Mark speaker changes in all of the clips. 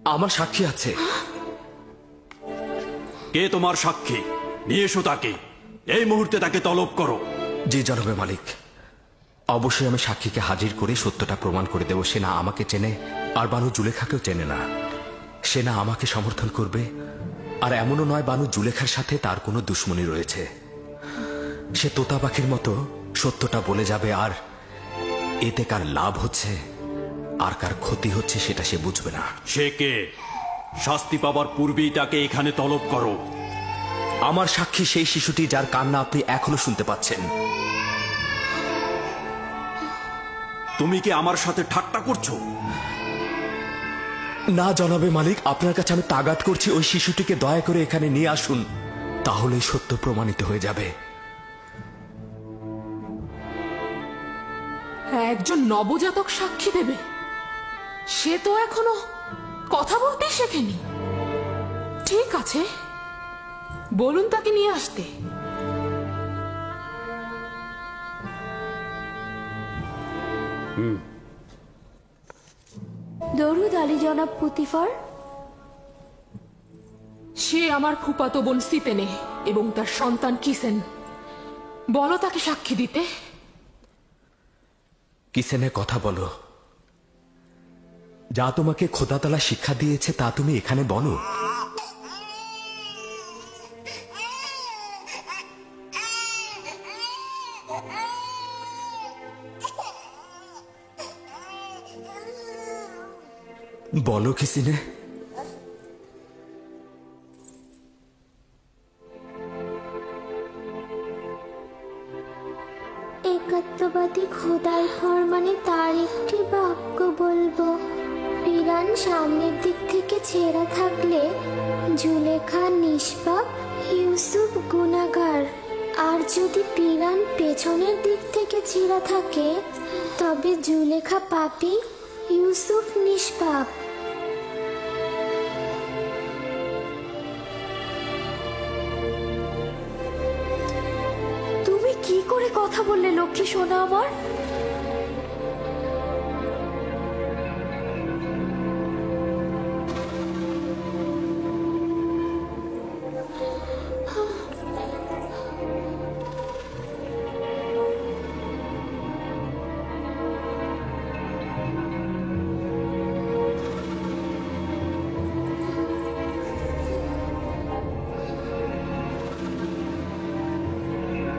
Speaker 1: আমার সাক্ষী আছে।
Speaker 2: কে তোমার সাক্ষী? নিয়ে এসো তাকে, এই মুহূর্তে তাকে তলব করো।
Speaker 1: জি জনাবে মালিক, অবশ্যই আমি সাক্ষীকে হাজির করে সত্যটা প্রমাণ করে দেব। সে না আমাকে চেনে, আর বানু জুলেখাকেও চেনে না। সে না আমাকে সমর্থন করবে, আর এমনও নয় বানু জুলেখার সাথে তার কোনো দুশ্মনী রয়েছে। সে তোতা পাখির মতো সত্যটা বলে যাবে, আর এতে কার লাভ হচ্ছে আর কার ক্ষতি হচ্ছে সেটা সে বুঝবে না।
Speaker 2: সে কে? শাস্তি পাবার পূর্বেই তাকে এখানে তলব করো।
Speaker 1: আমার সাক্ষী সেই শিশুটি যার কান্না আপনি এখনো শুনতে পাচ্ছেন।
Speaker 2: তুমি কি আমার সাথে ঠাট্টা করছো?
Speaker 1: না জনাবে মালিক, আপনার কাছে আমি তাগাদ করছি, ওই শিশুটিকে দয়া করে এখানে নিয়ে আসুন, তাহলে সত্য প্রমাণিত হয়ে যাবে।
Speaker 3: একজন নবজাতক সাক্ষী দেবে? সে তো এখনো কথা বলতে শেখেনি। ঠিক আছে, বলুন তাকে নিয়ে আসতে।
Speaker 4: দরুদ আলী জনাব পুতিফার।
Speaker 3: সে আমার ফুফাতো বোন সিতেনে এবং তার সন্তান কিসেন। বলো তাকে সাক্ষী দিতে।
Speaker 1: কিসেনের কথা বলো, যা তোমাকে খোদাতালা শিক্ষা দিয়েছে তা তুমি এখানে বলো। বলো কিসিনে।
Speaker 4: একাত্মবাদী খোদার ফরমানে তার একটি বাক্য বলবো। পিরান সামনের দিক থেকে ছেঁড়া থাকলে জুলেখা নিষ্পাপ, ইউসুফ গুনাহগার। আর যদি পিরান পেছনের দিক থেকে ছেঁড়া থাকে তবে জুলেখা পাপী, ইউসুফ নিষ্পাপ। তুমি কি করে কথা বললে লক্ষ্মী সোনা আমার?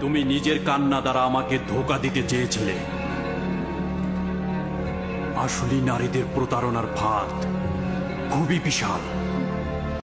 Speaker 2: তুমি নিজের কান্না দ্বারা আমাকে ধোঁকা দিতে চেয়েছিলে। আসলে নারীদের প্রতারণার ফাঁদ খুবই বিশাল।